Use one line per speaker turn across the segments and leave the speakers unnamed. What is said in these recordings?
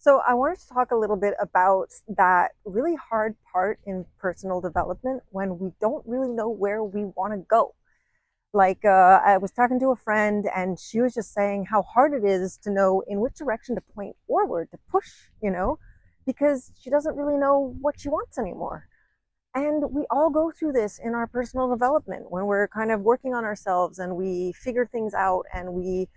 So I wanted to talk a little bit about that really hard part in personal development when we don't really know where we want to go. I was talking to a friend and she was just saying how hard it is to know in which direction to point forward, to push, because she doesn't really know what she wants anymore. And we all go through this in our personal development when we're kind of working on ourselves and we figure things out and we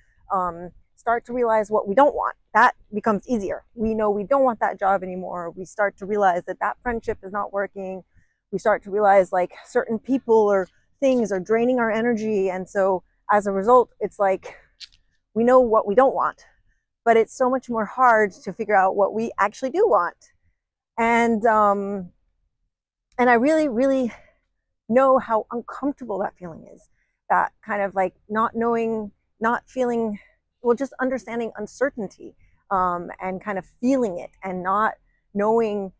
start to realize what we don't want. That becomes easier. We know we don't want that job anymore. We start to realize that that friendship is not working. We start to realize like certain people or things are draining our energy. And so as a result, it's like we know what we don't want, but it's so much more hard to figure out what we actually do want. And and I really, really know how uncomfortable that feeling is. That kind of like not knowing, not feeling, well, just understanding uncertainty and kind of feeling it and not knowing,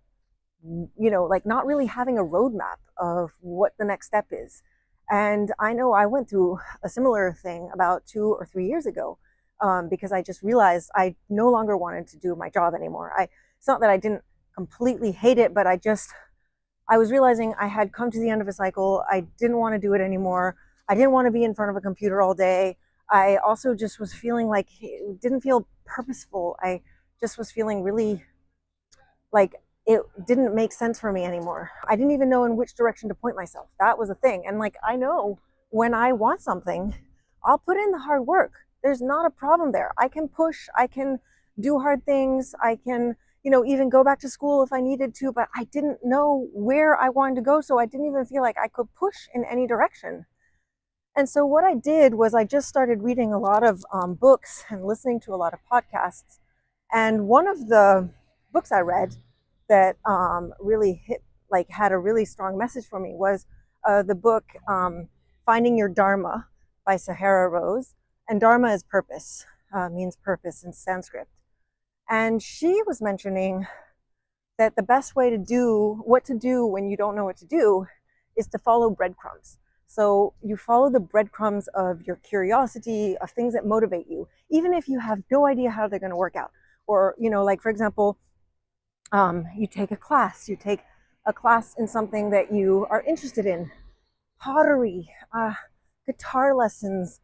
like not really having a roadmap of what the next step is. And I know I went through a similar thing about 2 or 3 years ago because I just realized I no longer wanted to do my job anymore. It's not that I didn't completely hate it, but I was realizing I had come to the end of a cycle. I didn't want to do it anymore. I didn't want to be in front of a computer all day. I also just was feeling like it didn't feel purposeful. I just was feeling really like it didn't make sense for me anymore. I didn't even know in which direction to point myself. That was a thing. And like, I know when I want something, I'll put in the hard work. There's not a problem there. I can push, I can do hard things, I can even go back to school if I needed to, but I didn't know where I wanted to go, so I didn't even feel like I could push in any direction. And so what I did was I just started reading a lot of books and listening to a lot of podcasts. And one of the books I read that really had a really strong message for me was the book Finding Your Dharma by Sahara Rose. And Dharma is purpose, means purpose in Sanskrit. And she was mentioning that the best way to do what to do when you don't know what to do is to follow breadcrumbs. So you follow the breadcrumbs of your curiosity, of things that motivate you, even if you have no idea how they're going to work out. Or, like for example, you take a class in something that you are interested in, pottery, guitar lessons,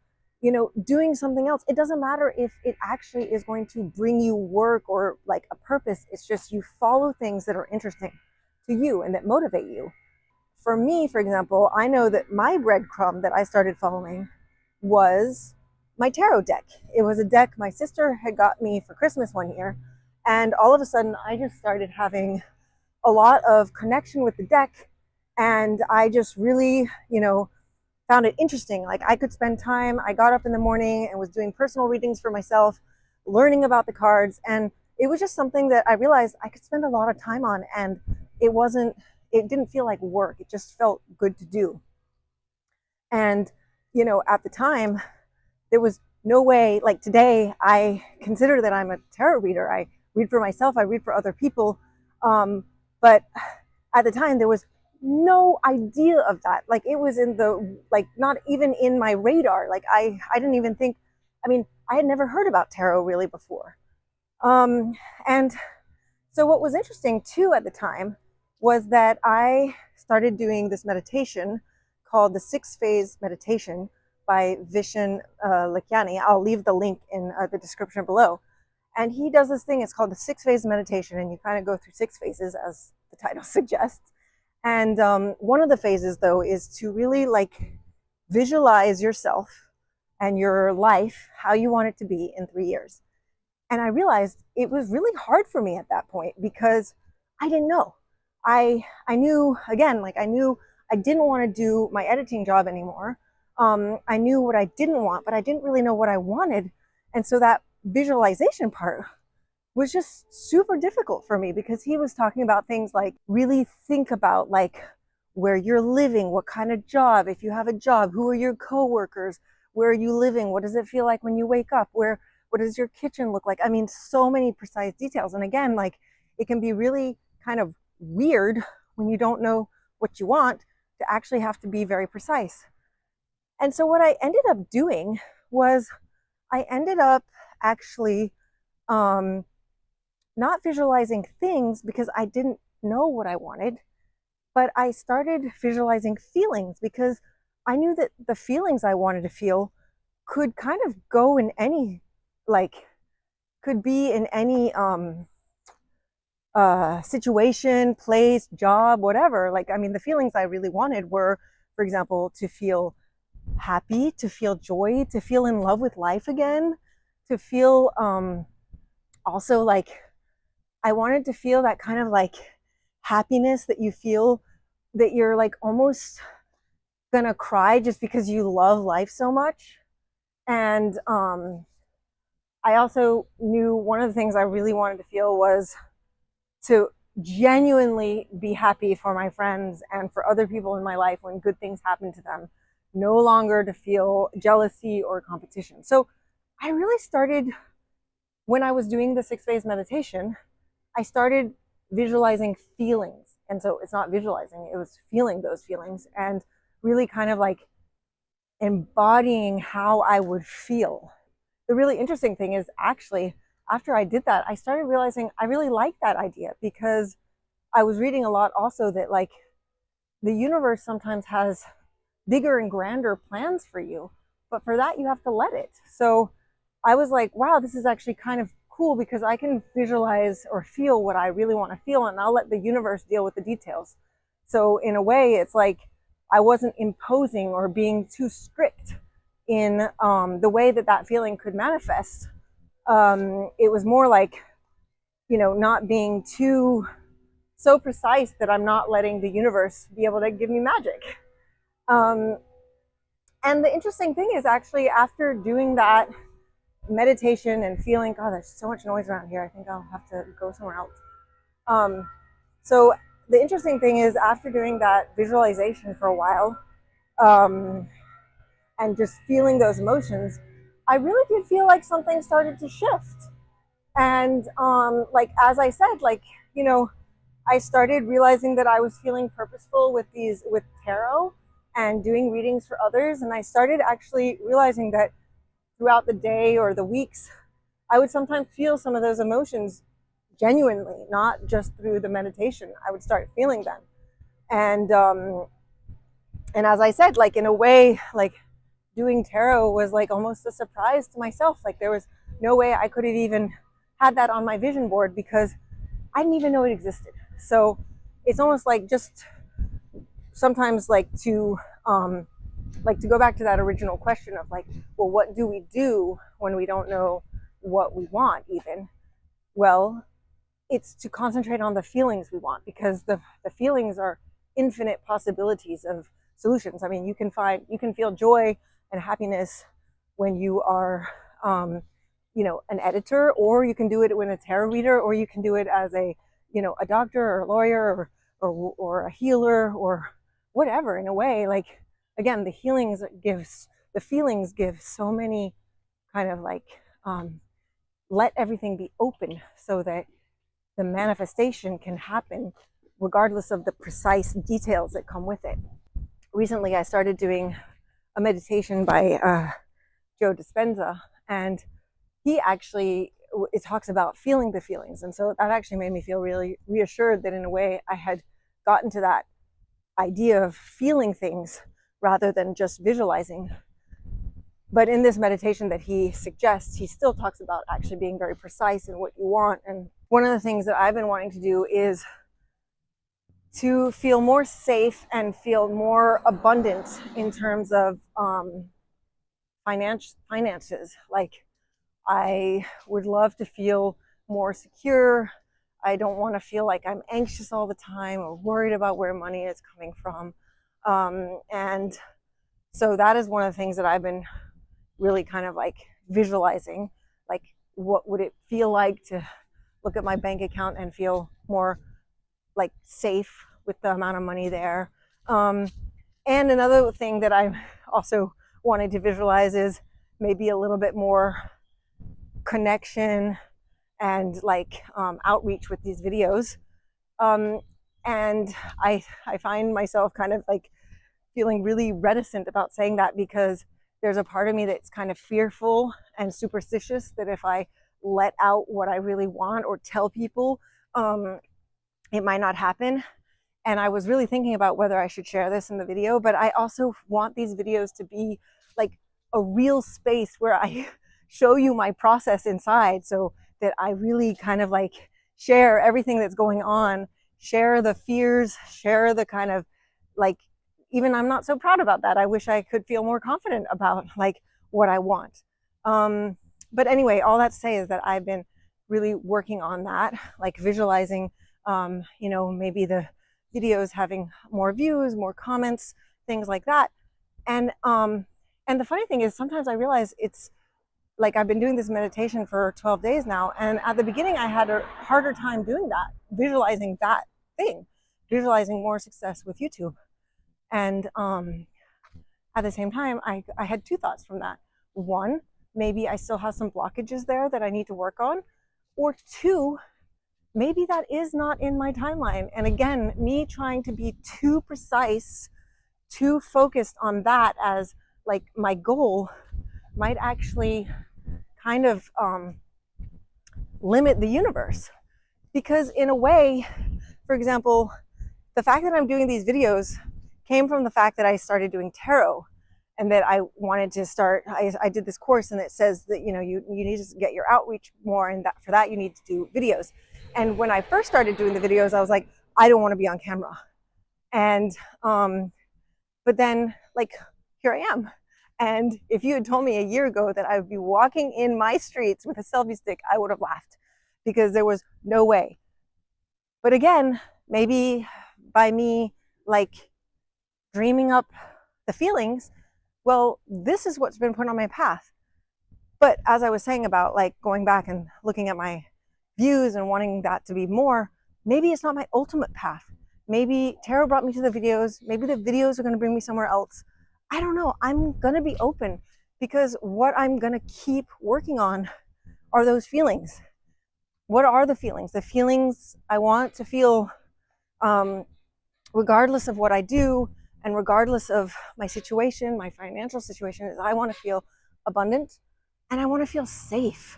doing something else. It doesn't matter if it actually is going to bring you work or like a purpose. It's just you follow things that are interesting to you and that motivate you. For me, for example, I know that my breadcrumb that I started following was my tarot deck. It was a deck my sister had got me for Christmas one year. And all of a sudden, I just started having a lot of connection with the deck. And I just really, found it interesting. Like I could spend time, I got up in the morning and was doing personal readings for myself, learning about the cards. And it was just something that I realized I could spend a lot of time on. And it didn't feel like work. It just felt good to do. And, at the time, there was no way, like today, I consider that I'm a tarot reader. I read for myself, I read for other people. But at the time, there was no idea of that. Like it was not even in my radar. Like I didn't even think, I had never heard about tarot really before. And so what was interesting too at the time was that I started doing this meditation called the 6-phase meditation by Vishen Lakiani. I'll leave the link in the description below. And he does this thing, it's called the 6-phase meditation, and you kind of go through 6 phases as the title suggests. And one of the phases though is to really like visualize yourself and your life, how you want it to be in 3 years. And I realized it was really hard for me at that point because I didn't know. I knew, again, like I knew I didn't want to do my editing job anymore. I knew what I didn't want, but I didn't really know what I wanted. And so that visualization part was just super difficult for me because he was talking about things like really think about like where you're living, what kind of job, if you have a job, who are your coworkers, where are you living, what does it feel like when you wake up, what does your kitchen look like? I mean, so many precise details. And again, like it can be really kind of weird when you don't know what you want to actually have to be very precise. And so what I ended up doing was I ended up actually not visualizing things because I didn't know what I wanted, but I started visualizing feelings because I knew that the feelings I wanted to feel could kind of go in any, like, could be in any situation, place, job, whatever. Like, I mean, the feelings I really wanted were, for example, to feel happy, to feel joy, to feel in love with life again, to feel also like I wanted to feel that kind of like happiness that you feel that you're like almost gonna cry just because you love life so much. And I also knew one of the things I really wanted to feel was to genuinely be happy for my friends and for other people in my life when good things happen to them, no longer to feel jealousy or competition. So I really started, when I was doing the 6 phase meditation, I started visualizing feelings. And so it's not visualizing, it was feeling those feelings and really kind of like embodying how I would feel. The really interesting thing is actually, after I did that, I started realizing I really liked that idea because I was reading a lot also that like the universe sometimes has bigger and grander plans for you, but for that you have to let it. So I was like, wow, this is actually kind of cool because I can visualize or feel what I really want to feel, and I'll let the universe deal with the details. So in a way, it's like I wasn't imposing or being too strict in the way that that feeling could manifest. It was more like, not being too so precise that I'm not letting the universe be able to give me magic. And the interesting thing is actually after doing that meditation and feeling, God, there's so much noise around here. I think I'll have to go somewhere else. So the interesting thing is after doing that visualization for a while, and just feeling those emotions, I really did feel like something started to shift. And like, as I said, like, I started realizing that I was feeling purposeful with tarot and doing readings for others. And I started actually realizing that throughout the day or the weeks, I would sometimes feel some of those emotions genuinely, not just through the meditation. I would start feeling them. And as I said, like in a way, like doing tarot was like almost a surprise to myself. Like there was no way I could have even had that on my vision board because I didn't even know it existed. So it's almost like just sometimes like to go back to that original question of like, well, what do we do when we don't know what we want even? Well, it's to concentrate on the feelings we want because the feelings are infinite possibilities of solutions. I mean, you can feel joy and happiness when you are, an editor, or you can do it when a tarot reader, or you can do it as a doctor or a lawyer or a healer or whatever. In a way, like again, the feelings give so many kind of like let everything be open so that the manifestation can happen regardless of the precise details that come with it. Recently, I started doing a meditation by Joe Dispenza, and it talks about feeling the feelings. And so that actually made me feel really reassured that in a way I had gotten to that idea of feeling things rather than just visualizing. But in this meditation that he suggests, he still talks about actually being very precise in what you want. And one of the things that I've been wanting to do is to feel more safe and feel more abundant in terms of finances. Like I would love to feel more secure. I don't want to feel like I'm anxious all the time or worried about where money is coming from. And so that is one of the things that I've been really kind of like visualizing, like what would it feel like to look at my bank account and feel more like safe with the amount of money there. And another thing that I also wanted to visualize is maybe a little bit more connection and like outreach with these videos. And I find myself kind of like feeling really reticent about saying that because there's a part of me that's kind of fearful and superstitious that if I let out what I really want or tell people, it might not happen. And I was really thinking about whether I should share this in the video, but I also want these videos to be like a real space where I show you my process inside, so that I really kind of like share everything that's going on, share the fears, share the kind of like, even I'm not so proud about that. I wish I could feel more confident about like what I want. But anyway, all that to say is that I've been really working on that, like visualizing, maybe the videos having more views, more comments, things like that. And the funny thing is, sometimes I realize it's like I've been doing this meditation for 12 days now, and at the beginning I had a harder time doing that, visualizing that thing, visualizing more success with YouTube. And at the same time, I had two thoughts from that. One, maybe I still have some blockages there that I need to work on. Or two, maybe that is not in my timeline. And again, me trying to be too precise, too focused on that as like my goal might actually kind of limit the universe. Because in a way, for example, the fact that I'm doing these videos came from the fact that I started doing tarot, and that I wanted to start, I did this course and it says that, you need to get your outreach more, and that for that you need to do videos. And when I first started doing the videos, I was like, I don't want to be on camera. And, but then like, here I am. And if you had told me a year ago that I would be walking in my streets with a selfie stick, I would have laughed, because there was no way. But again, maybe by me like dreaming up the feelings, well, this is what's been put on my path. But as I was saying about like going back and looking at my views and wanting that to be more, maybe it's not my ultimate path. Maybe tarot brought me to the videos. Maybe the videos are going to bring me somewhere else. I don't know. I'm going to be open, because what I'm going to keep working on are those feelings. What are the feelings? The feelings I want to feel, regardless of what I do and regardless of my situation, my financial situation, is I want to feel abundant, and I want to feel safe.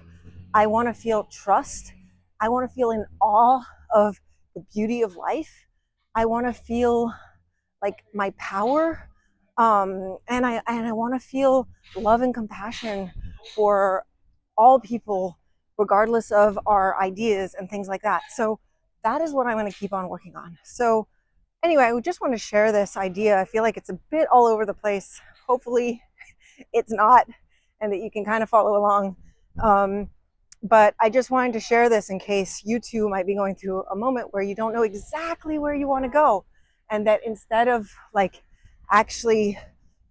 I want to feel trust. I want to feel in awe of the beauty of life. I want to feel like my power. And I want to feel love and compassion for all people, regardless of our ideas and things like that. So that is what I'm going to keep on working on. So anyway, I just want to share this idea. I feel like it's a bit all over the place. Hopefully it's not, and that you can kind of follow along. But I just wanted to share this in case you too might be going through a moment where you don't know exactly where you want to go, and that instead of like actually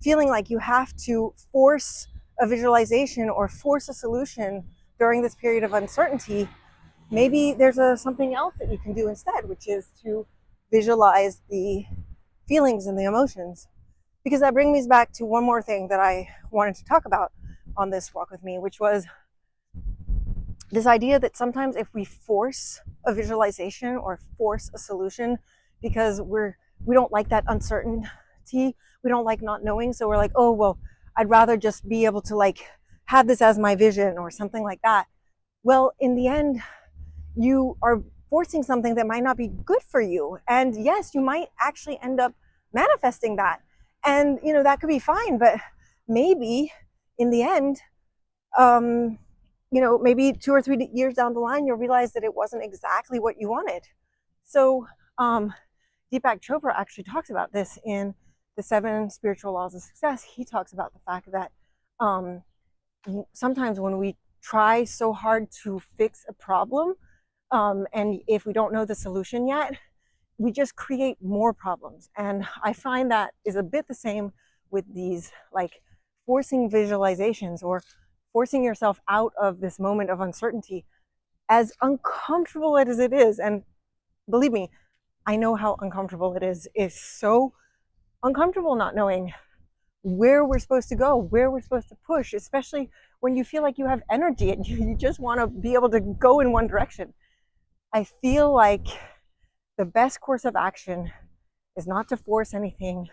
feeling like you have to force a visualization or force a solution during this period of uncertainty, maybe there's something else that you can do instead, which is to visualize the feelings and the emotions. Because that brings me back to one more thing that I wanted to talk about on this walk with me, which was this idea that sometimes if we force a visualization or force a solution because we don't like that uncertainty, we don't like not knowing, so we're like, oh well, I'd rather just be able to like have this as my vision or something like that. Well, in the end, you are forcing something that might not be good for you, and yes, you might actually end up manifesting that, and that could be fine. But maybe in the end, maybe 2 or 3 years down the line, you'll realize that it wasn't exactly what you wanted. So Deepak Chopra actually talks about this in the 7 spiritual laws of success. He talks about the fact that sometimes when we try so hard to fix a problem, and if we don't know the solution yet, we just create more problems. And I find that is a bit the same with these like forcing visualizations or forcing yourself out of this moment of uncertainty, as uncomfortable as it is. And believe me, I know how uncomfortable it is. It's so uncomfortable not knowing where we're supposed to go, where we're supposed to push, especially when you feel like you have energy and you just want to be able to go in one direction. I feel like the best course of action is not to force anything,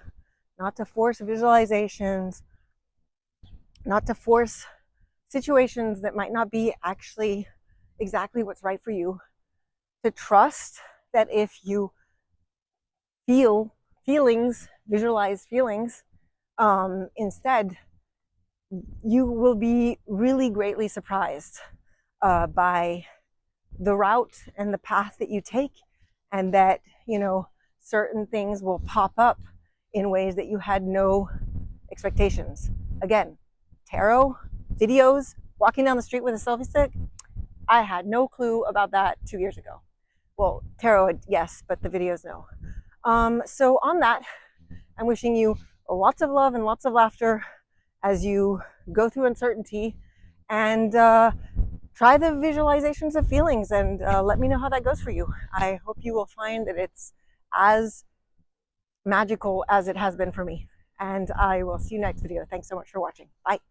not to force visualizations, not to force situations that might not be actually exactly what's right for you, to trust that if you feel feelings, visualize feelings, instead, you will be really greatly surprised by the route and the path that you take, and that, you know, certain things will pop up in ways that you had no expectations. Again, tarot, videos, walking down the street with a selfie stick, I had no clue about that 2 years ago. Well, tarot, yes, but the videos, no. So on that, I'm wishing you lots of love and lots of laughter as you go through uncertainty, and try the visualizations of feelings, and let me know how that goes for you. I hope you will find that it's as magical as it has been for me. And I will see you next video. Thanks so much for watching. Bye.